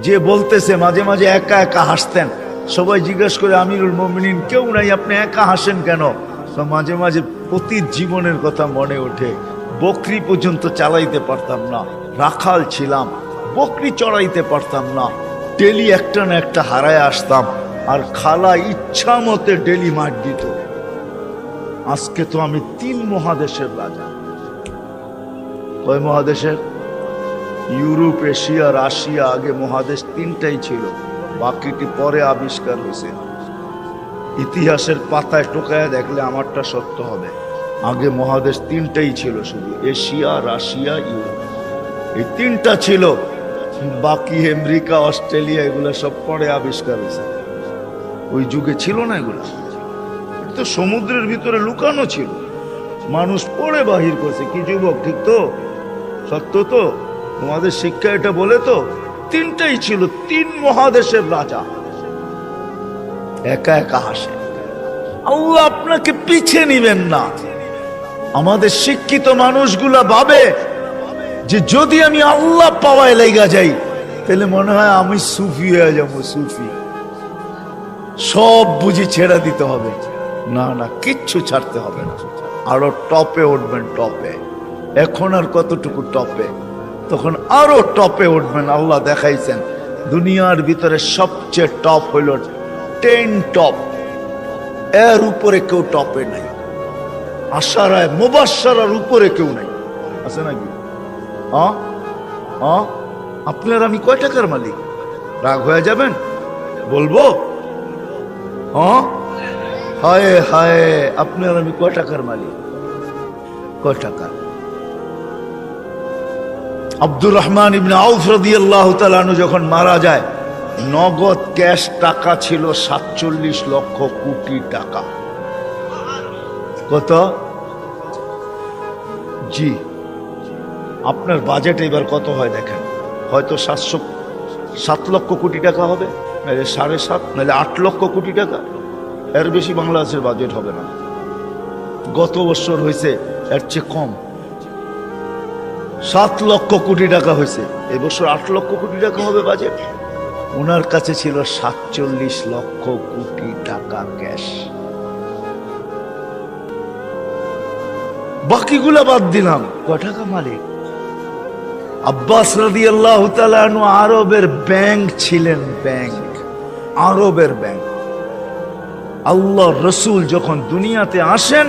যে বলতেছে মাঝে মাঝে একা একা হাসতেন, সবাই জিজ্ঞেস করে আমিরুল মুমিনিন কেউ নাই, আপনি একা হাসেন কেন? তো মাঝে মাঝে অতীত জীবনের কথা মনে ওঠে। বকরি পর্যন্ত চালাইতে পারতাম না, রাখাল ছিলাম, বকরি চড়াইতে পারতাম না, ডেলি একটা না একটা হারায় আসতাম, আর খালা ইচ্ছা মতে ডেলি মার দিত। আজকে তো আমি 3 মহাদেশের রাজা। কয় মহাদেশের? Europe, Asia, Russia. আগে মহাদেশ 3টাই ছিল, বাকিটি পরে আবিষ্কার হয়েছে। ইতিহাসের পাতায় টোকায় দেখলে আমারটা সত্য হবে। আগে মহাদেশ 3টাই ছিল, শুধু এশিয়া, রাশিয়া, ইউরোপ, এই 3টা ছিল। বাকি আমেরিকা, অস্ট্রেলিয়া এগুলো সব পরে আবিষ্কার হয়েছে। ওই যুগে ছিল না এগুলা, তো সমুদ্রের ভিতরে লুকানো ছিল, মানুষ পড়ে বাহির করছে। কি যুবক, ঠিক তো? সত্য তো? তোমাদের শিক্ষা এটা বলে তো 3টাই ছিল, 3 মহাদেশের রাজা। একা একা হাসে। আল্লাহ আপনাকে পিছিয়ে নিবেন না। আমাদের শিক্ষিত মানুষগুলা ভাবে যে যদি আমি আল্লাহ পাওয়ায় লেগা যাই তাহলে মনে হয় আমি সুফি হয়ে যাবো। সুফি সব বুঝি ছেড়ে দিতে হবে। না না, কিচ্ছু ছাড়তে হবে না, আরো টপে উঠবেন। টপে এখন আর কতটুকু টপে, তখন আরো টপে উঠবেন। আল্লাহ দেখাইছেন দুনিয়ার ভিতরে সবচেয়ে টপ হইল 10 টপ, এর উপরে কেউ টপে নাই। আশারায় মুবাশশারার উপরে কেউ নাই, আছে নাকি? আপনার আমি কয় টাকার মালিক? রাগ হয়ে যাবেন? বলবো? হায় হায়, আপনার আমি কয় টাকার মালিক? কয় টাকা? আব্দুর রহমান ইবনে আউফ রাদিয়াল্লাহু তাআলা আনহু যখন মারা যায়, নগদ ক্যাশ টাকা ছিল 47 লক্ষ কোটি টাকা। কত? জি, আপনার বাজেট এবার কত হয় দেখেন। হয়তো 7 লক্ষ কোটি টাকা হবে, নাহলে 7.5, নাহলে 8 লক্ষ কোটি টাকা। এর বেশি বাংলাদেশের বাজেট হবে না। গত বছর হয়েছে এর চেয়ে কম, 7 লক্ষ কোটি টাকা হয়েছে। এবছর 8 লক্ষ কোটি টাকা হবে বাজেট। ওনার কাছে ছিল 47 লক্ষ কোটি টাকা ক্যাশ। বাকিগুলা বাদ দিলাম, কয় টাকা মালিক? আব্বাস রাদিয়াল্লাহু তাআলা আনহু আরবের ব্যাংক ছিলেন, ব্যাংক, আরবের ব্যাংক। আল্লাহ রসুল যখন দুনিয়াতে আসেন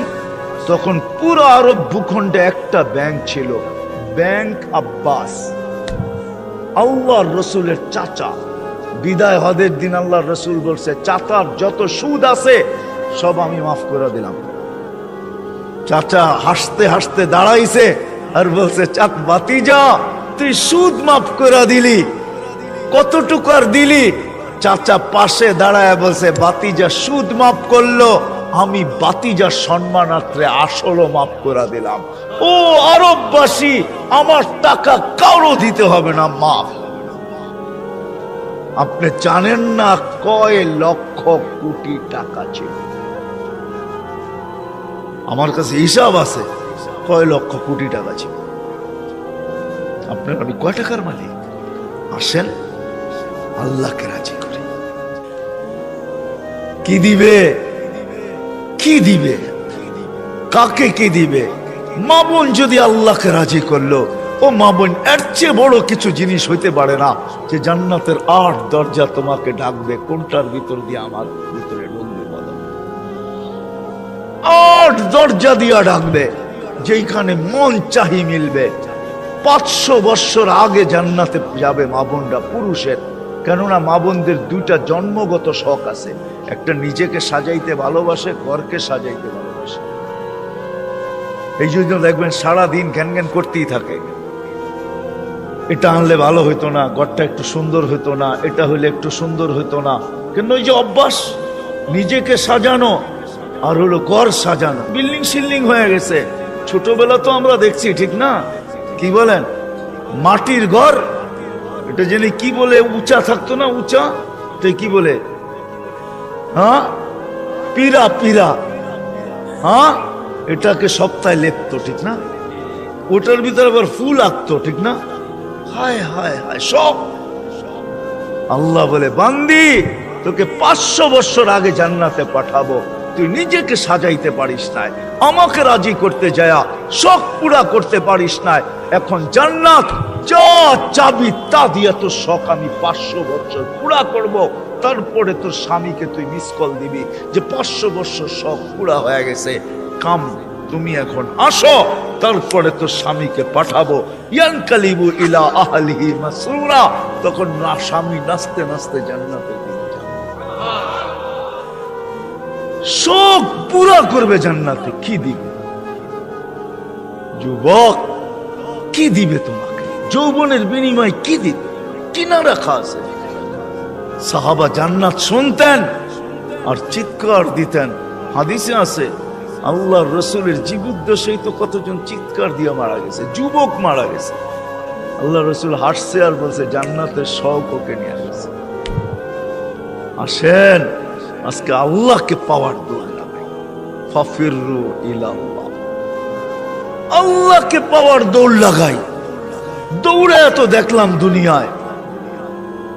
তখন পুরো আরব ভূখণ্ডে একটা ব্যাংক ছিল, ব্যাংক আব্বাস। আল্লাহ রসুলের চাচা। বিদায় হজের দিন আল্লাহ রসুল বলছে, চাচার যত সুদ আছে সব আমি মাফ করে দিলাম। চাচা হাসতে হাসতে দাঁড়াইছে আর বলছে, চাচ বাতিজা তুই সুদ মাফ করে দিলি, কতটুকু আর দিলি? চাচা পাশে দাঁড়ায় বলছে, বাতিজা সুদ মাফ করলো, আমি বাতিজার সম্মানার্থে আসলও মাফ করে দিলাম। ও আরববাসী, আমার টাকা কারো দিতে হবে না, মাফ। আপনি জানেন না কয় লক্ষ কোটি টাকা ছিল? আমার কাছে হিসাব আছে কয় লক্ষ কোটি টাকা ছিল। আপনার আমি কয় টাকার মালিক? আসেন আল্লাহকে রাজি করে। কি দিবে? কি দিবে? কাকে কি দিবে? মা বোন যদি আল্লাহকে রাজি করলো, ও মা বোন, এর চেয়ে বড় কিছু জিনিস হইতে পারে না যে জান্নাতের 8 দরজা তোমাকে ডাকবে। কোনটার ভিতর দিয়ে আমার ভিতরে ঢুকবে বলো? 8 দরজা দিয়া ডাকবে, যেখানে মন চাহি মিলবে। 500 বছর আগে জান্নাতে যাবে মা বোনরা, পুরুষের। কেননা মা বোনদের 2টা জন্মগত শখ আছে, একটা নিজেকে সাজাইতে ভালোবাসে, ঘরকে সাজাইতে ভালোবাসে। এই জন্য দেখবেন সারাদিন ঘ্যান ঘ্যান করতেই থাকে, এটা আনলে ভালো হইতো না, ঘরটা একটু সুন্দর হইতো না, এটা হইলে একটু সুন্দর হইতো না। কিন্তু ওই যে অভ্যাস নিজেকে সাজানো আর হলো ঘর সাজানো, বিল্ডিং শিল্ডিং হয়ে গেছে। ছোটবেলা তো আমরা দেখছি, ঠিক না? কি বলেন? মাটির ঘর, এটা জেনে কি বলে, উঁচা থাকতো না, উঁচা, তাই কি বলে? হ্যাঁ, পিরা, পিরা। হ্যাঁ, এটাকে সপ্তাহে লেপতো, ঠিক না? ওটার ভিতরে আবার ফুল আঁকতো, ঠিক না? হায় হায় হায়, সব আল্লাহ বলে, বান্দি তোকে 500 বছর আগে জান্নাতে পাঠাবো, তুই নিজেকে সাজাইতে পারিস নাই, আমাকে রাজি করতে যায়া শখ পুরা করতে পারিস নাই। এখন জান্নাত যা চাবি তা দিয়ে তোর শখ আমি 500 বছর পুরা করব। তারপরে তোর স্বামীকে তুই মিস কল দিবি যে 500 বছর শখ পুরা হয়ে গেছে, কাম তুমি এখন আসো, তারপরে তোর স্বামীকে পাঠাবো। ইয়ানকালিবু ইলা আহলিহি মাসরুরা, তখন না স্বামী নাচতে নাচতে জান্নাতে যাবে, শোক পুরা করবে জান্নাতে। কি দিবে যুবক, কি দিবে তোমাকে? যৌবনের বিনিময় কি দিবে? কিনা রাখা আছে। সাহাবা জান্নাত শুনতেন আর চিৎকার দিতেন। হাদিসে আছে আল্লাহর রসুলের জীবদ্দশায় তো কতজন চিৎকার দিয়ে মারা গেছে, যুবক মারা গেছে। আল্লাহ রসুল হাসছে আর বলছে জান্নাতের শখ ওকে নিয়ে আসছে। আসেন আজকে আল্লাহকে পাওয়ার দৌড় লাগাই, ফাফিরু ইলাল্লাহ, আল্লাহকে পাওয়ার দৌড় লাগাই। দৌড়ে এত দেখলাম দুনিয়ায়,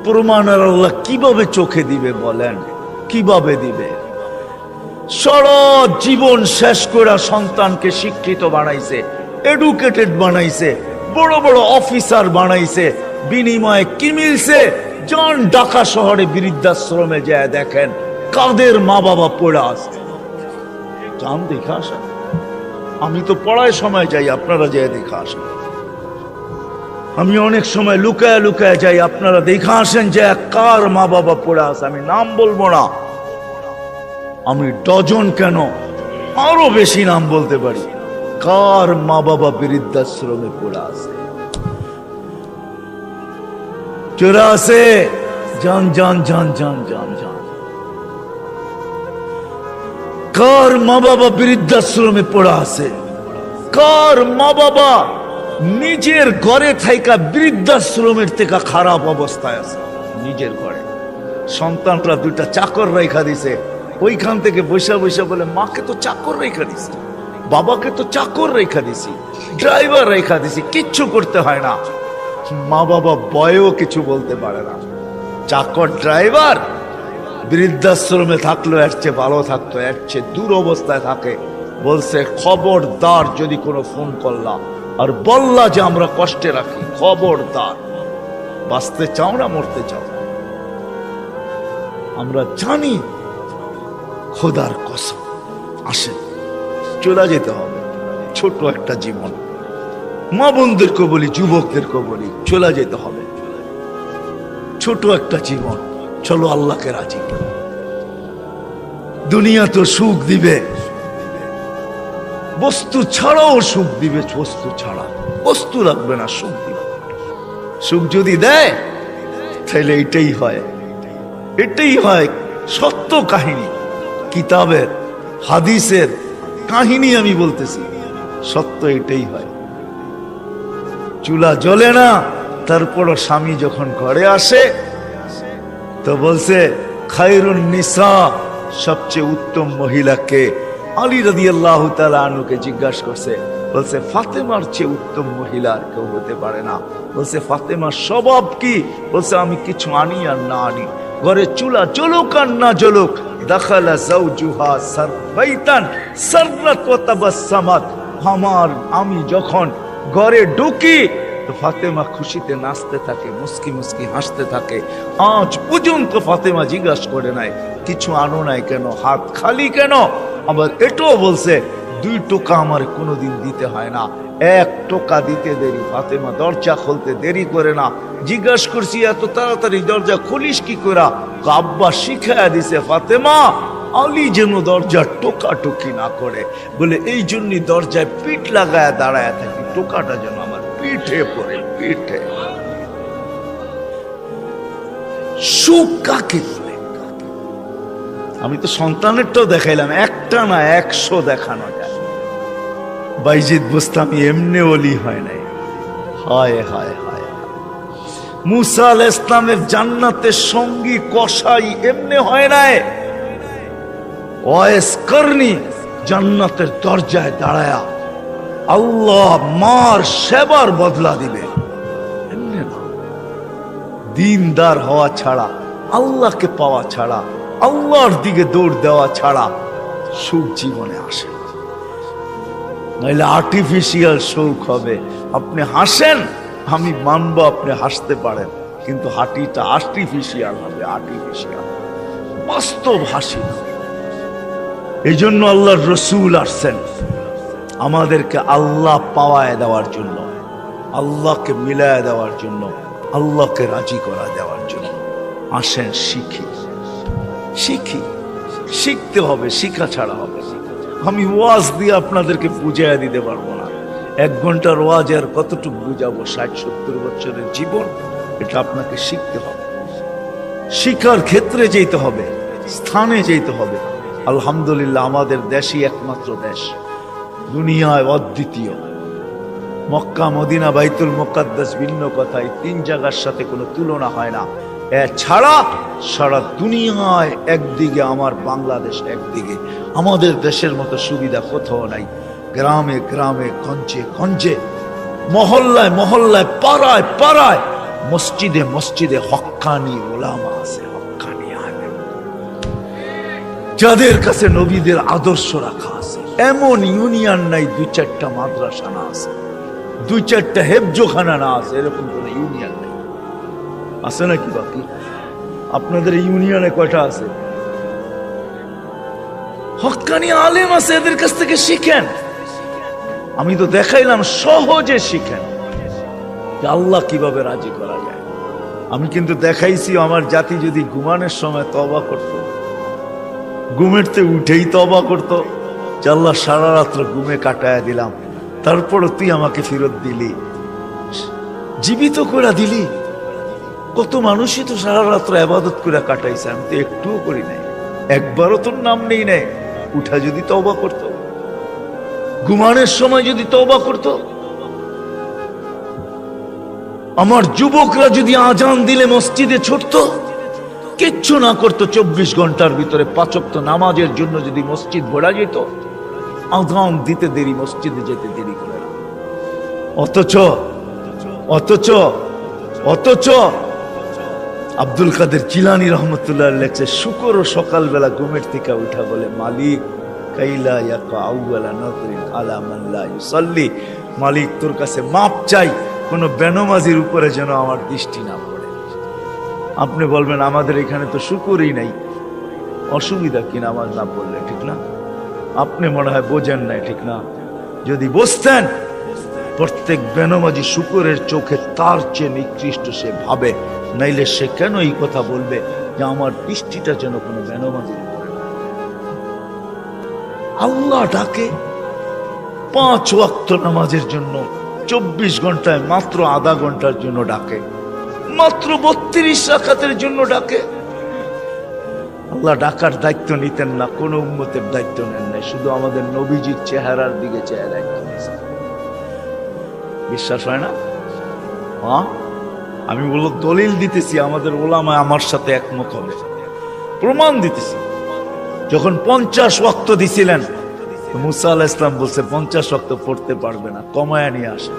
প্রমাণের আল্লাহ কিভাবে চোখে দিবে বলেন? কিভাবে দিবে? সারা জীবন শেষ করে সন্তানকে শিক্ষিত বানাইছে, এডুকেটেড বানাইছে, বড় বড় অফিসার বানাইছে, বিনিময়ে কি মিলছে? জন ঢাকা শহরে বৃদ্ধাশ্রমে যায় দেখেন কাদের মা বাবা পড়ে আছে, যান দেখে আসেন। আমি তো পড়ায় সময় যাই, আপনারা যায় দেখে আসেন। আমি অনেক সময় লুকায় লুকায় যাই, আপনারা দেখে আসেন যে কার মা বাবা পড়ে আছে। আমি নাম বলবো না, আমি ডজন কেন আরো বেশি নাম বলতে পারি, কার মা বাবা বৃদ্ধাশ্রমে পড়ে আছে। চোরা আছে, জান জান জান জান জান জান। কার মা বাবা বৃদ্ধাশ্রমে পড়ে আছে? কার মা বাবা নিজের ঘরে থাইকা বৃদ্ধাশ্রমের থেকে খারাপ অবস্থায় আছে? নিজের ঘরে সন্তানরা দুইটা চাকর রেখা দিছে, ওইখান থেকে বৈশা বৈশা বলে মাকে তো চাকর রেখা দিছি, বাবাকে তো চাকর রেখা দিছি, ড্রাইভার রেখা দিছি, কিচ্ছু করতে হয় না। মা বাবা বয়েও কিছু বলতে পারে না। চাকর ড্রাইভার বৃদ্ধাশ্রমে থাকলো এর চেয়ে ভালো থাকতো, এর চেয়ে দূর অবস্থায় থাকে। বলছে খবরদার যদি কোনো ফোন করলা আর বললা যে আমরা কষ্টে রাখি, খবরদার। বাঁচতে চাও না মরতে চাও? আমরা জানি খোদার কসম, আসেন চলে যেতে হবে। ছোট একটা জীবন, মা বোনদেরকে বলি, যুবকদেরকে বলি, চলে যেতে হবে। ছোট একটা জীবন, চলো আল্লাহকে রাজি করি। দুনিয়া তো সুখ দিবে, বস্তু ছাড়াও সুখ দিবে। বস্তু ছাড়া বস্তু রাখবে না, সুখ দিবে। সুখ যদি দেয় তাহলে এটাই হয়, এটাই হয় সত্য কাহিনী, কিতাবের হাদিসের কাহিনী আমি বলতেছি, সত্য এটাই হয়। চুলা জ্বলে না, তারপরও স্বামী যখন ঘরে আসে তো বলছে খায়রুন নিসা, সবচেয়ে উত্তম মহিলাকে? আলী রাদিয়াল্লাহু তাআলা আনহুকে জিজ্ঞাসা করছে, বলছে ফাতেমার চেয়ে উত্তম মহিলা আর কেউ হতে পারে না। বলছে ফাতেমার স্বভাব কি? বলছে আমি কিছু আনি আর না আনি, ঘরে চুলা জ্বলুক আর না জ্বলুক, দাখালা যাওজুহা সারবাইতান সাররাত ওয়া তাবাসসামাত, আমি যখন ঘরে ঢুকি তো ফাতেমা খুশিতে নাচতে থাকে, মুস্কি মুস্কি হাসতে থাকে। আজ পর্যন্ত ফাতেমা জিজ্ঞাসা করে নাই কিছু আনো নাই কেন, হাত খালি কেন। আবার এটাও বলছে 2 টোকা আমার কোনোদিন দিতে হয় না, 1 টোকা দিতে দেরি। ফাতেমা দরজা খুলতে দেরি করে না। জিজ্ঞাসা করছি এত তাড়াতাড়ি দরজা খুলিস কি করে? আব্বা শিখাইয়া দিছে ফাতেমা আলী যেন দরজা টোকাটুকি না করে, বলে এই জন্যই দরজায় পিঠ লাগায় দাঁড়ায় থাকি, টোকাটা যেন আমার পিঠে পড়ে, পিঠে। সুখ কাকে বলে? আমি তো সন্তানেরটাও দেখাইলাম, একটা না 100 দেখানো যায়। বাইজিদ বুস্তামি এমনি ওলি হয় নাই। হায় হায় হায়, মুসা আলাইহিস সালামের জান্নাতের সঙ্গী কসাই এমনি হয় নাই। ওয়াইস করনি জান্নাতের দরজায় দাঁড়ায়া আল্লাহ মার সেবার বদলা দিবে, এমনি না। দিনদার হওয়া ছাড়া, আল্লাহকে পাওয়া ছাড়া, আল্লাহর দিকে দৌড় দেওয়া ছাড়া সুখ জীবনে আসে না। নইলে আর্টিফিশিয়াল সুখ হবে। আপনি হাসেন, আমি মানবো আপনি হাসতে পারেন, কিন্তু হাঁটিটা আর্টিফিশিয়াল হবে, আর্টিফিশিয়াল, বাস্তব হাসি না। এই জন্য আল্লাহর রসুল আসছেন আমাদেরকে আল্লাহ পাওয়ায় দেওয়ার জন্য, আল্লাহকে মিলায় দেওয়ার জন্য, আল্লাহকে রাজি করা দেওয়ার জন্য। আসেন শিখি, শিখি, শিখতে হবে, শিখা ছাড়া হবে না। আমি ওয়াজ দিয়ে আপনাদেরকে বুঝাইয়া দিতে পারবো না। 1 ঘন্টার ওয়াজ আর কতটুকু বুঝাবো? 60-70 বছরের জীবন, এটা আপনাকে শিখতে হবে, শিখার ক্ষেত্রে যেতে হবে, স্থানে যেতে হবে। আলহামদুলিল্লাহ, আমাদের দেশই একমাত্র দেশ, দুনিয়ায় অদ্বিতীয়। মক্কা, মদিনা, বাইতুল মুকাদ্দাস ভিন্ন কথা, এই 3 জায়গার সাথে কোনো তুলনা হয় না। ছাড়া সারা দুনিয়ায় একদিকে আমার বাংলাদেশ, একদিকে আমাদের দেশের মতো সুবিধা কোথাও নাই। গ্রামে গ্রামে, গঞ্জে গঞ্জে, মহল্লায় মহল্লায়, পাড়ায় পাড়ায়, মসজিদে মসজিদে হক্কানি ওলামা আছে, হক্কানি আলেম, যাদের কাছে নবীদের আদর্শ রাখা আছে। এমন ইউনিয়ন নাই 2-4টা মাদ্রাসা না আছে, 2-4টা হেফজোখানা না আছে, এরকম কোন ইউনিয়ন নেই। আছে নাকি? বাকি আপনাদের ইউনিয়নে কয়টা আছে? হক্কানি আলেম আছে, এদের কাছ থেকে শিখেন। আমি তো দেখাইলাম, সহজে শিখেন যে আল্লাহ কিভাবে রাজি করা যায়। আমি কিন্তু দেখাইছি আমার জাতি যদি ঘুমানোর সময় তওবা করত, ঘুমেরতে উঠেই তওবা করত, যে আল্লাহ সারা রাত্র ঘুমে কাটায়া দিলাম, তারপরও তুই আমাকে ফেরত দিলি, জীবিত করে দিলি। কত মানুষই তো সারা রাত্র ইবাদত করে কাটাইছে, আমি তো একটুও করি নাই, একবারও তোর নাম নেই নাই। উঠা যদি তওবা করত, ঘুমানোর সময় যদি তওবা করত, আমার যুবকরা যদি আজান দিলে মসজিদে ছুটতো, কিচ্ছু না করতো, 24 ঘন্টার ভিতরে 5 ওয়াক্ত নামাজের জন্য যদি মসজিদ ভরা যেত, আজান দিতে দেরি, মসজিদে যেতে দেরি করে না। অথচ অথচ অথচ আব্দুল কাদের জিলানী রহমতুল্লাহ লেখছে, শুকর সকালবেলা ঘুমের থেকে উঠা বলে, মালিক কাইলা ইয়াকা আউয়ালা নাযরিন আলা মান লা ইউসাল্লি, মালিক তোর কাছে মাপ চাই, কোন বেনমাজির উপরে যেন আমার দৃষ্টি না পড়ে। আপনি বলবেন আমাদের এখানে তো শুকরই নাই, অসুবিধা কি নামাজ না পড়লে? ঠিক না? আপনি মনে হয় বোঝেন নাই, ঠিক না? যদি বুঝতেন, প্রত্যেক বেনমাজি শুকরের চোখে তার চেয়ে নিকৃষ্ট সে ভাবে, নাইলে সে কেন এই কথা বলবে যে আমার দৃষ্টিটা যেন কোনো বেনমাজির উপরে না। আল্লাহ ডাকে 5 ওয়াক্ত নামাজের জন্য, 24 ঘন্টায় মাত্র আধা ঘন্টার জন্য ডাকে, মাত্র 32 রাকাতের জন্য ডাকে। আল্লাহ ডাকার দায়িত্ব নিতেন না, কোন উম্মতের দায়িত্ব নেন নাই, শুধু আমাদের নবীজির চেহারার দিকে চেয়ে দায়িত্ব নিয়েছেন। বিশ্বাস হয় না? হ্যাঁ, আমি বললো দলিল দিতেছি, আমাদের ওলামা আমার সাথে একমত হবে, প্রমাণ দিতেছি। যখন 50 ওয়াক্ত দিছিলেন, মুসা আলাইহিস সালাম বলছে 50 ওয়াক্ত পড়তে পারবে না, কমায়া নিয়ে আসে।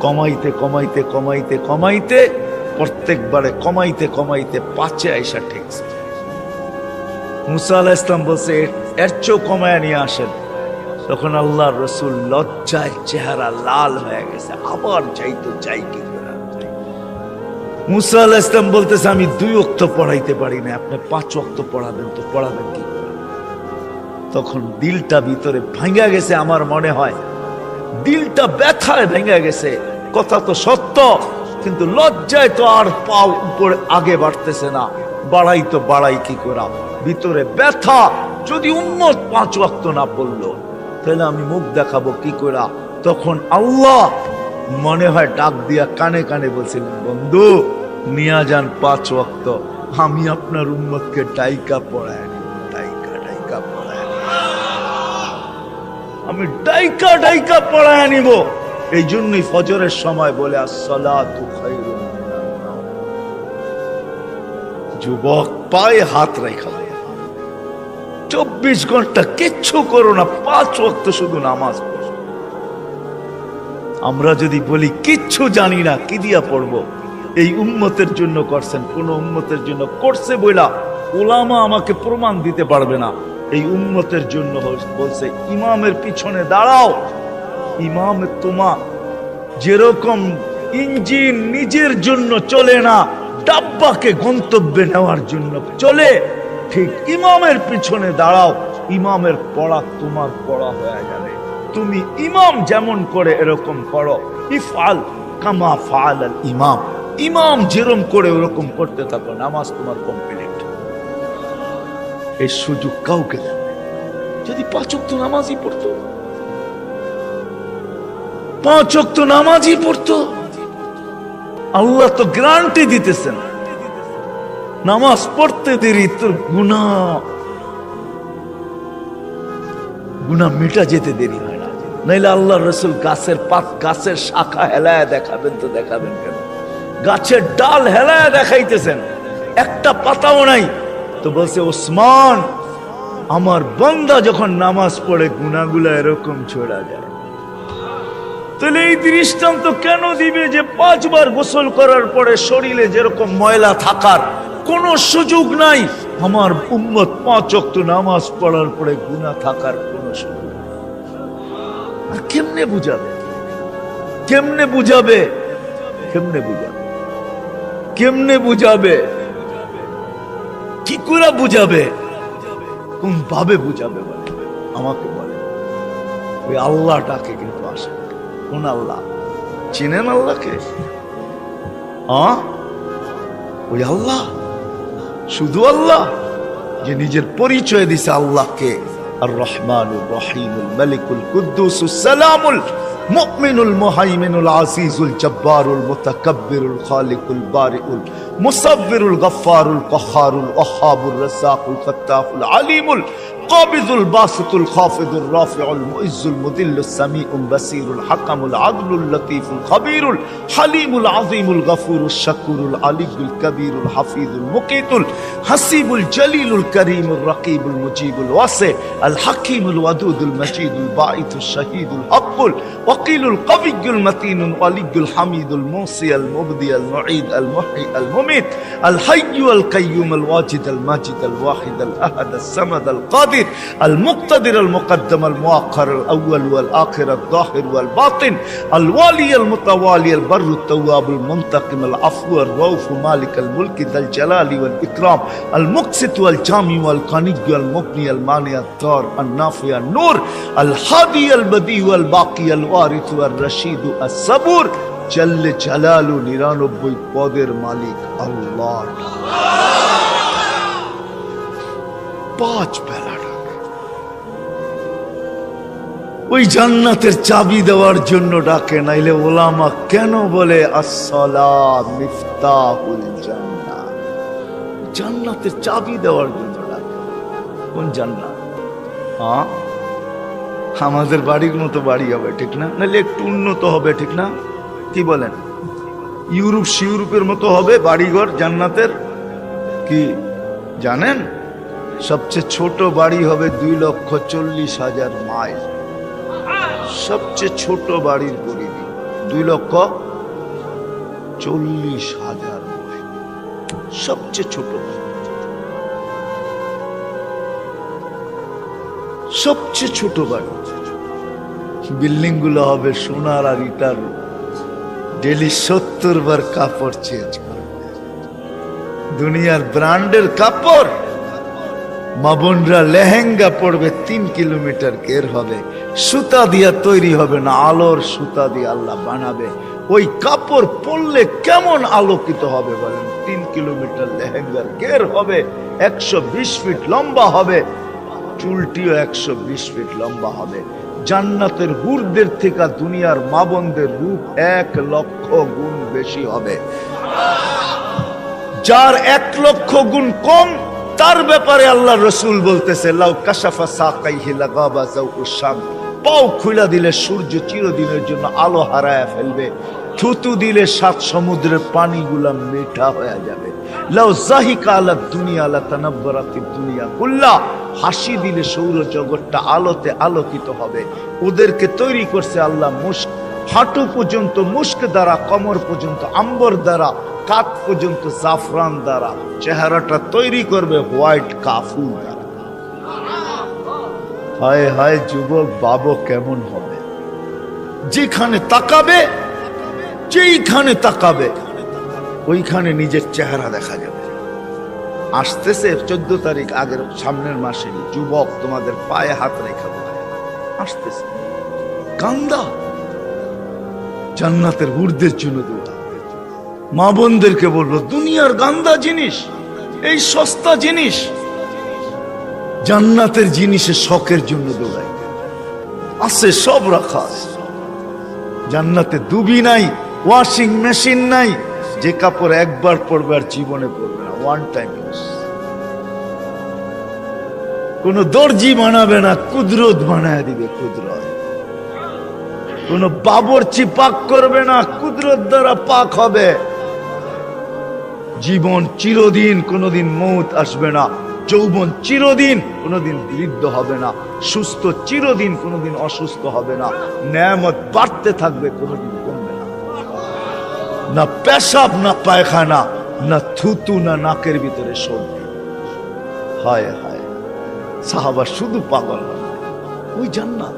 কমাইতে কমাইতে কমাইতে কমাইতে প্রত্যেকবারে কমাইতে কমাইতে 5-এ আইসা ঠেকছে। মুসা আলাইহিস সালাম বলছে এর চেয়েও কমায়া নিয়ে আসেন। তখন আল্লাহর রাসূল লজ্জায় চেহারা লাল হয়ে গেছে, আবার যাইতো, যাই কি করে। মুসা আলাইহিস সালাম বলতেছে আমি 2 ওয়াক্ত পড়াইতে পারি না, আপনি 5 ওয়াক্ত পড়াবেন, তো পড়াবেন কি করে? তখন দিলটা ভিতরে ভাঙা গেছে, আমার মনে হয় দিলটা ব্যথায় ভেঙে গেছে। কথা তো সত্য, কিন্তু লজ্জায় তো আর পাও উপরে আগে বাড়তেছে না, বাড়াই তো বাড়াই কি করা, ভিতরে ব্যথা। যদি উম্মত 5 ওয়াক্ত না পড়লো, তাহলে আমি মুখ দেখাবো কি করা? তখন আল্লাহ মনে হয় ডাক দিয়া কানে কানে বলছিলেন, বন্ধু নিয়া যান 5 ওয়াক্ত, আমি আপনার উম্মতকে ডাইকা পড়ায়, ডাইকা ডাইকা পড়ায়, আমি ডাইকা ডাইকা পড়ায় নিব। এই জন্যই ফজরের সময় বলে আসসালাতু খায়রুম মিনান নাওম। যুবক পায়ে হাত রেখা, 24 ঘন্টা কিচ্ছু করো না, 5 ওয়াক্ত শুধু নামাজ পড়ো। আমরা যদি বলি কিচ্ছু জানি না, কি দিয়া পড়বো? এই উম্মতের জন্য করছেন, কোন উম্মতের জন্য করছে বইলা উলামা আমাকে প্রমাণ দিতে পারবে না। এই উম্মতের জন্য বলছে ইমামের পিছনে দাঁড়াও। ইমাম তোমা যেরকম ইঞ্জিন নিজের জন্য চলে না, ডাব্বাকে গন্তব্যে নেওয়ার জন্য চলে, ঠিক ইমামের পিছনে দাঁড়াও। ইমামের পড়া তোমার পড়া হয়ে যাবে। তুমি ইমাম যেমন করে এরকম করো। ইফআল কামা ফাআল আল ইমাম, ইমাম যেরকম করে ওরকম করতে থাকো, নামাজ তোমার কমপ্লিট। এই সুযোগ কাউকে দেন। যদি 5 ওয়াক্ত নামাজই পড়তো, 5 ওয়াক্ত নামাজই পড়তো, আল্লাহ তো গ্যারান্টি দিতেছেন নামাজ পড়তে দেরি তোর গুনাহ মিটা যেতে দেরি হয় না। নাইলে আল্লাহ রসুল গাছের শাখা হেলায় দেখাবেন তো দেখাবেন কেন? গাছের ডাল হেলায় দেখাইতেছেন, একটা পাতাও নাই। তো বলছে ওসমান, আমার বান্দা যখন নামাজ পড়ে গুনাহগুলো এরকম ছড়া যায়। তাহলে এই দৃষ্টান্ত কেন দিবে যে 5 বার গোসল করার পরে শরীরে যেরকম ময়লা থাকার কোনো সুযোগ নাই, আমার উম্মত 5 ওয়াক্ত নামাজ পড়ার পরে গুনাহ থাকার কোনো সুযোগ নেই? আর কেমনে বুঝাবে? কেমনে বুঝাবে? কেমনে বুঝাবে? কেমনে বুঝাবে? কি করে বুঝাবে? কোন ভাবে বুঝাবে? বলে আমাকে বলে। ওই আল্লাহটাকে কিন্তু আসে। কোন আল্লাহ? চিনেন আল্লাহকে? ওই আল্লাহ, শুধু আল্লাহ যে নিজের পরিচয় দিছে আল্লাহকে আর রহমানুর রহিমুল মালিকুল কুদ্দুসুস সালামুল মুমিনুল মুহাইমিনুল আজিজুল জব্বারুল মুতাকাব্বিরুল খালিকুল বারিউল মুসাব্বিরুল গফফারুল কহারুল ওয়াহাবুর রাজ্জাকুল ফাত্তাহুল আলিমুল কাবিজুল বাসিতুল খাফিজুর রাফিউল মুইজ্জুল মুদিল্লুস সামিউল বাসিরুল হাকামুল আদলুল লতীফুল খবীরুল হালিমুল আযীমুল গফুরুশ শাকুরুল আলিয়ুল কবীরুল হাফিজুল মুকিতুল হাসিবুল জলিলুল করিমুর রকিবুল মুজিবুল ওয়াসি আল হাকিমুল ওয়াদুদুল মজিদুল বাঈতুশ শাহীদুল হকুল ওয়াকিলুল কবিয়ুল মতিনুল ওয়ালিয়ুল হামিদুল মুসি আল মুবদি আল মুঈদ আল মুহয়ি আল মুমিত আল হাইয়্যু আল কাইয়্যুম আল ওয়াজিদ আল মাজিদ আল ওয়াহিদ আল আহাদ আল সামাদ আল কাদির المقتدر المقدم المؤخر الأول والآخر الظاهر والباطن الوالي المتوالي البر التواب المنتقم العفو الرؤوف مالك الملك ذا الجلال والإكرام المقسط والجامع والقني والمغني المانع الضار النافع النور الهادي البديع والباقي الوارث والرشيد الصبور جل جلاله 99 পদের মালিক আল্লাহ। 5 বেলা ওই জান্নাতের চাবি দেওয়ার জন্য ডাকে। নাইলে ওলামা কেন বলে আসসালাত মিফতাহুল জান্নাহ, জান্নাতের চাবি দেওয়ার জন্য ডাকে। কোন জান্নাত? আমাদের বাড়ির মতো বাড়ি হবে, ঠিক না? নাইলে একটু উন্নত হবে, ঠিক না? কি বলেন? ইউরোপের মতো হবে বাড়িঘর জান্নাতের। কি জানেন? সবচেয়ে ছোট বাড়ি হবে 2,40,000 মাইল। সবচেয়ে ছোট বাড়ির পরিধি 2,40,000 মাইল। সবচেয়ে ছোট, সবচেয়ে ছোট বাড়ি। বিল্ডিং গুলো হবে সোনার আর ইটার। ডেলি 70 বার কাপড় চেঞ্জ করবে। দুনিয়ার ব্র্যান্ডের কাপড়। মা বোনরা লেহেঙ্গা পড়বে 3 কিলোমিটার ঘের হবে, সুতা দিয়া তৈরি হবে না, আলোর সুতা দিয়ে আল্লাহ বানাবে। ওই কাপড় পরলে কেমন আলোকিত হবে বলেন? 3 কিলোমিটার লেহেঙ্গার ঘের হবে, 120 ফিট লম্বা হবে, চুলটিও 120 ফিট লম্বা হবে। জান্নাতের হুরদের থেকে দুনিয়ার মা বোনদের রূপ 1 লক্ষ গুণ বেশি হবে। যার 1 লক্ষ গুণ কম, তার ব্যাপারে আল্লাহ রসুল বলতেছে লাউ কাশাফা সাকাইহি লাগাবা যাউউশ শাম, পাও খুলে দিলে সূর্য চিরদিনের জন্য আলো হারায় ফেলবে। থুতু দিলে 7 সমুদ্রের পানিগুলা মিঠা হয়ে যাবে। লাউ জাহিকা আলা দুনিয়া লা তানাব্বারাতিদ দুনিয়া কুল্লা, হাসি দিলে সৌরজগৎটা আলোতে আলোকিত হবে। ওদেরকে তৈরি করছে আল্লাহ মুস্ক, হাঁটু পর্যন্ত মুস্ক দ্বারা, কোমর পর্যন্ত আম্বর দ্বারা, কাত পর্যন্ত জাফরান দ্বারা, চেহারাটা তৈরি করবে হোয়াইট কাফুর দ্বারা। হায় হায় যুবক, বাবু কেমন হবে? যেখানে তাকাবে, যেইখানে তাকাবে ওইখানে নিজের চেহারা দেখা যাবে। আসতেছে 14 তারিখ, আগের সামনের মাসে। যুবক, তোমাদের পায়ে হাত রেখা আসতেছে। কান্দা জান্নাতের হুরদের জন্য দৌড়া। মা বোনদেরকে বলবো, দুনিয়ার গান্দা জিনিস, এই সস্তা জিনিস, জান্নাতের জিনিসের শখের জন্য দৌড়াই। আছে, সব রাখা আছে জান্নাতে। দুবি নাই, ওয়াশিং মেশিন নাই, যে কাপড় একবার পরবে আর জীবনে পরবে না, ওয়ান টাইম ইউজ। কোন দর্জি বানাবে না, কুদরত বানায় দিবে। কুদরত কোন বাবরচি পাক করবে না, কুদরত দ্বারা পাক হবে। জীবন চিরদিন, কোনদিন মৌত আসবে না। যৌবন চিরদিন, কোনদিন বৃদ্ধ হবে না। সুস্থ চিরদিন, কোনদিন অসুস্থ হবে না। নেয়ামত বাড়তে থাকবে, কোনদিন কমবে না। না পেশাব, না পায়খানা, না থুতু, না নাকের ভিতরে সর্দি। হায় হায়, সাহাবা শুধু পাগল। ওই জান্নাত,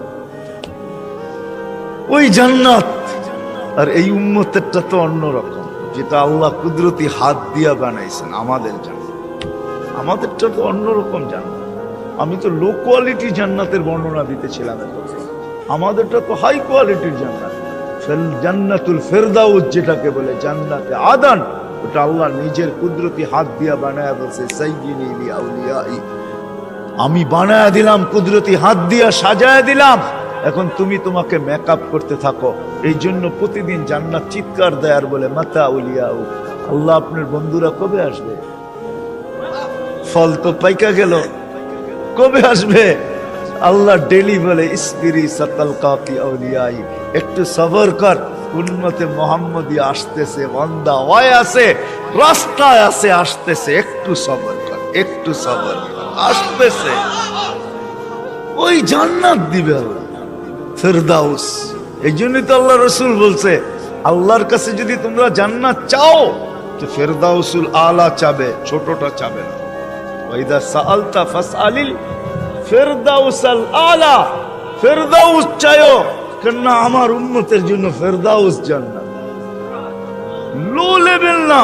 ওই জান্নাত। আর এই উম্মতেরটা তো অন্যরকম, যেটা আল্লাহ কুদরতি হাত দিয়া বানাইছেন আমাদের জান্নাত। আমাদেরটা তো অন্যরকম জান্নাত। আমি তো লো কোয়ালিটি জান্নাতের বর্ণনা দিতেছিলাম। আমাদেরটা তো হাই কোয়ালিটির জান্নাত। জান্নাতুল ফেরদাউস যেটাকে বলে, জান্নাতে আদান, ওটা আল্লাহ নিজের কুদরতি হাত দিয়া বানায়া বলছে, সাইয়্যিনি লি আউলিয়াই, আমি বানায়া দিলাম, কুদরতি হাত দিয়া সাজায়া দিলাম। এখন তুমি তোমাকে মেকআপ করতে থাকো। এই জন্য প্রতিদিন জান্নাত চিৎকার দেয় আর বলে, মাতা আউলিয়াউ, আল্লাহ আপনার বন্ধুরা কবে আসবে? ফল তো পাইকা গেল, কবে আসবে? আল্লাহ ডেলি বলে, ইসবিরি সাতালকাকি আউলিয়াই, একটু সবর কর, উম্মতে মুহাম্মদী আসতেছে, বান্দা ওয়ায় আছে, রাস্তায় আছে, আসতেছে, একটু সবর কর, একটু সবর কর, আসতেছে। ওই জান্নাত দিবে আল্লাহ, ফেরদাউস। এই জন্যই তো আল্লাহ রসুল বলছে, আল্লাহর কাছে যদি তোমরা জান্নাত চাও তো ফেরদাউসুল আলা চাবে, ছোটটা চাবে না। ওয়াইদা সাআলতা ফাসআলিল ফেরদাউসাল আলা, ফেরদাউস চাইও, কেন আমার উম্মতের জন্য ফেরদাউস জান্নাত। লো লেভেল না।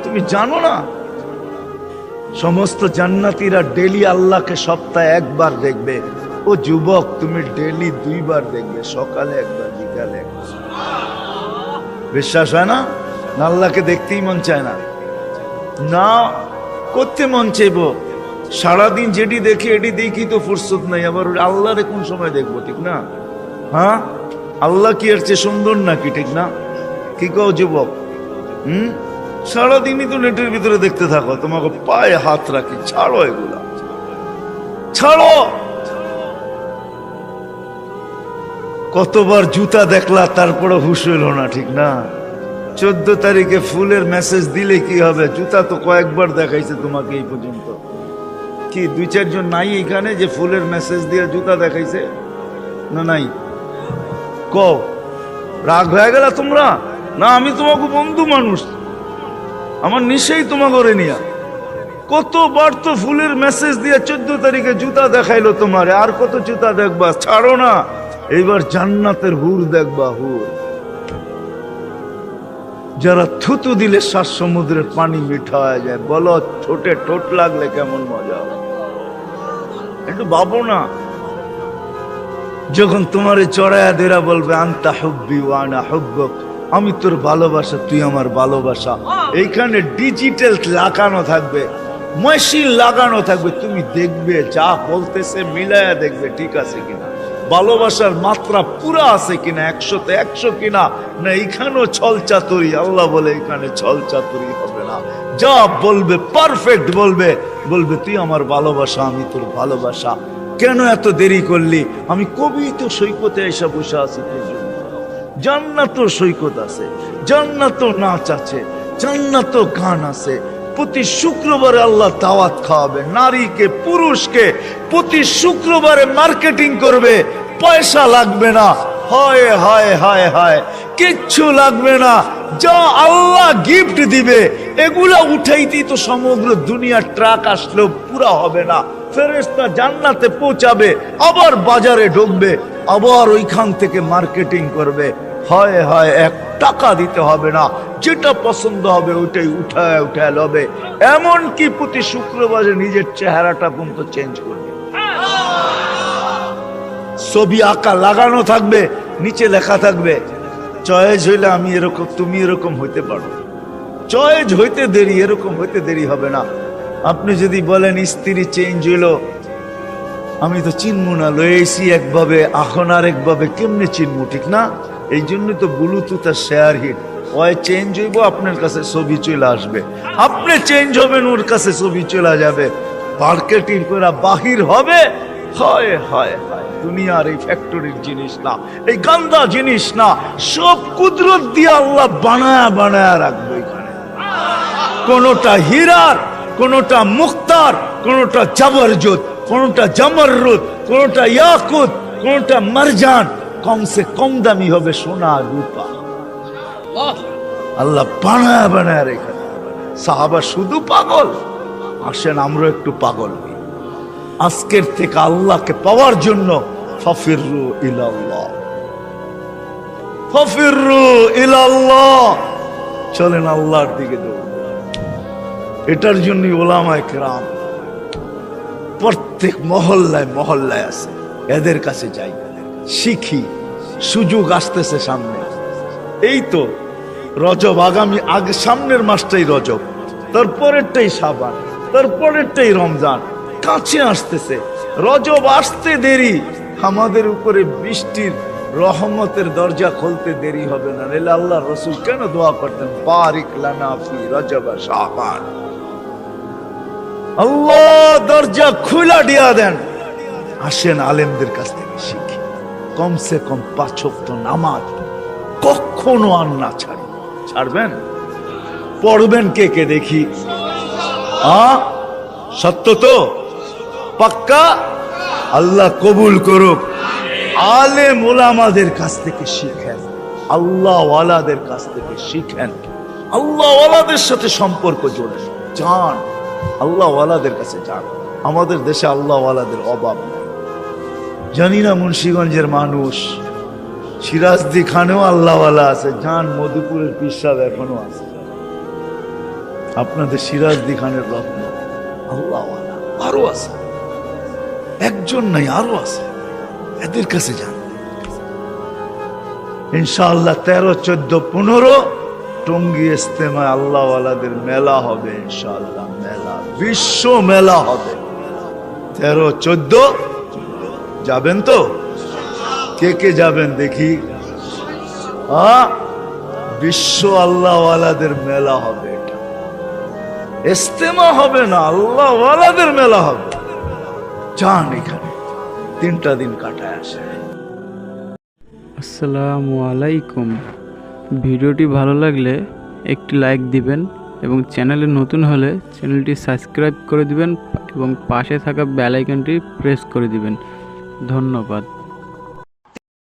তুমি জানো না, সমস্ত জান্নাতীরা ডেলি আল্লাহকে সপ্তাহে একবার দেখবে। ও যুবক, তুমি ডেলি 2 বার দেখবে, সকালে একবার, বিকালে একবার। বিশ্বাস হয় না? আল্লাহকে দেখতেই মন চায় না, না করতে মন চাইব। সারাদিন যেটি দেখি এটি দেখি তো ফুরসত নাই, আবার আল্লাহরে কোন সময় দেখবো? ঠিক না? হ্যাঁ, আল্লাহ কি এর চেয়ে সুন্দর নাকি? ঠিক না? কি কও যুবক? সারাদিনই তো নেটের ভিতরে দেখতে থাকো, তোমাকে পায়ে হাত রাখি। ছাড়ো এগুলা, ছাড়ো। কতবার জুতা দেখলা, তারপরে হুশ হইল না? ঠিক না? 14 তারিখে ফুলের মেসেজ দিলে কি হবে? জুতা তো কয়েকবার দেখাইছে তোমাকে এই পর্যন্ত। কি 2-4 জন নাই এখানে যে ফুলের মেসেজ দিয়ে জুতা দেখাইছে? না নাই? কও, রাগ হয়ে গেল তোমরা? না, আমি তোমাকে বন্ধু মানুষ, আমার নিশেই তোমাকে করে নিয়া। কতবার তো ফুলের মেসেজ দিয়ে 14 তারিখে জুতা দেখাইলো তোমারে, আর কত জুতা দেখবা? ছাড়ো না। এইবার জান্নাতের হুর দেখবা, হুর যারা থুতু দিলে 7 সমুদ্রের পানি মিঠা হয়ে যায়। বলো, ঠোঁটে ঠোঁট লাগলে কেমন মজা? একটু ভাবো না। যখন তোমারে চড়াইয়া দেরা বলবে, আনতা হুব্বি ওয়া আনা হুব্বুক, আমি তোর ভালোবাসা, তুই আমার ভালোবাসা। এইখানে ডিজিটাল লাগানো থাকবে, মেশিন লাগানো থাকবে। তুমি দেখবে, যা বলতেছে মিলায়া দেখবে ঠিক আছে কিনা, ভালোবাসার মাত্রা পুরা আছে কিনা, 100-তে 100 কিনা, না এইখানেও ছল চাতুরি। আল্লাহ বলে, এখানে ছল চাতুরি হবে না। যা বলবে পারফেক্ট বলবে। বলবে, তুই আমার ভালোবাসা, আমি তোর ভালোবাসা। কেন এত দেরি করলি? আমি কবি তো সৈকতে এসে বসে আছি তোর জন্য। জান্নাত সৈকত আছে, জান্নাত নাচ আছে, জান্নাত গান আছে। প্রতি শুক্রবারে আল্লাহ দাওয়াত খাওয়াবে নারীকে, পুরুষকে। প্রতি শুক্রবারে মার্কেটিং করবে, পয়সা লাগবে না। হায় হায় হায় হায়, কিচ্ছু লাগবে না। যা আল্লাহ গিফট দিবে এগুলা উঠাইতেই তো সমগ্র দুনিয়ার ট্রাক আসলেও পুরা হবে না। ফেরেশতা জান্নাতে পৌঁছাবে, আবার বাজারে ঢুকবে, আবার ওইখান থেকে মার্কেটিং করবে। হয় হয় 1 টাকা দিতে হবে না, যেটা পছন্দ হবে ওইটাই উঠায় উঠায় লবে। এমনকি প্রতি শুক্রবারে নিজের চেহারাটা পর্যন্ত চেঞ্জ করবে। ছবি আঁকা লাগানো থাকবে, নিচে লেখা থাকবে চয়েস হইলে আমি এরকম, তুমি এরকম হইতে পারো। চয়েস হইতে দেরি, এরকম হইতে দেরি হবে না। আপনি যদি বলেন স্ত্রী চেঞ্জ হইলো, আমি তো চিনবো না, লয়েছি একভাবে এখন আর একভাবে, কেমনে চিনবো, ঠিক না? এই জন্য তো ব্লুটুথ আর শেয়ার হিট, ওই চেঞ্জ হইব, আপনার কাছে ছবি চলে আসবে, আপনি চেঞ্জ হবেন, ওর কাছে ছবি চলে যাবে, মার্কেটিং করে বাহির হবে। হয় হয় হয়, দুনিয়ার এই ফ্যাক্টরির জিনিস না, এই গান্দা জিনিস না, সব কুদরত দিয়ে আল্লাহ বানায়া বানায়া রাখবে এখানে। কোনটা হীরার, কোনটা মুক্তার, কোনটা জাবরজত, কোনটা জামররুদ, কোনটা ইয়াকুত, কোনটা মারজান, কমসে কম দামি হবে সোনা রূপা। আল্লাহ বানায়া বানায়া রেখে। সাহাবা শুধু পাগল, আসেন আমরা একটু পাগল হই। আজকের থেকে আল্লাহকে পাওয়ার জন্য ফাফিরু ইলাল্লাহ, ফাফিরু ইলাল্লাহ, চলেন আল্লাহর দিকে দৌড়। এটার জন্য ওলামায়ে কেরাম প্রত্যেক মহল্লায় মহল্লায় আছে, এদের কাছে যাই, শিখি। সুযোগ আসতেছে সামনে, এই তো রজব, আগামী আগে সামনের মাসটাই রজব, তারপরেরটাই শাবান, তারপরেরটাই রমজান, কাছে আসতেছে। রজব আসতে দেরি, আমাদের উপরে বৃষ্টির রহমতের দরজা খুলতে দেরি হবে না। নাহলে আল্লাহ রসুল কেন দোয়া করতেন, বারিক লানা ফি রজব শাবান, আল্লাহ দরজা খুলা দিয়া দেন। আসেন আলেমদের কাছ থেকে শিখি, কমসে কম 5 ওয়াক্ত নামাজ কখনো আর না ছাড়ি। ছাড়বেন? পড়বেন কে কে দেখি? সত্য তো? পাক্কা? আল্লাহ কবুল করুক। আলেম ওলামাদের কাছ থেকে শিখেন, আল্লাহ ওয়ালাদের কাছ থেকে শিখেন, আল্লাহ ওয়ালাদের সাথে সম্পর্ক জোড়েন, যান আল্লাহ ওয়ালাদের কাছে যান। আমাদের দেশে আল্লাহ ওয়ালাদের অভাব নাই। জানি না মুন্সিগঞ্জের মানুষ, সিরাজদি খানেও আল্লাহ ওয়ালা আছে, যান মধুপুরের পিসাব এখনো আছে। আপনাদের সিরাজদি খানের রত্ন আল্লাহ ওয়ালা আরো আছে, একজন নাই আরো আছে, এদের কাছে যান। ইনশাআল্লাহ 13, 14, 15 টঙ্গী ইস্তেমায় আল্লাহ ওয়ালাদের মেলা হবে। ইনশাআল্লাহ মেলা, বিশ্ব মেলা হবে। 13, 14 যাবেন তো? কে কে যাবেন দেখি? বিশ্ব আল্লাহ ওয়ালাদের মেলা হবে। এটা ইস্তেমা হবে না, আল্লাহ ওয়ালাদের মেলা হবে। যান, এখানে 3টা দিন কাটায় আসে। আসসালামু আলাইকুম। ভিডিওটি ভালো লাগলে একটি লাইক দিবেন এবং চ্যানেলে নতুন হলে চ্যানেলটি সাবস্ক্রাইব করে দিবেন এবং পাশে থাকা বেল আইকনটি প্রেস করে দিবেন। ধন্যবাদ।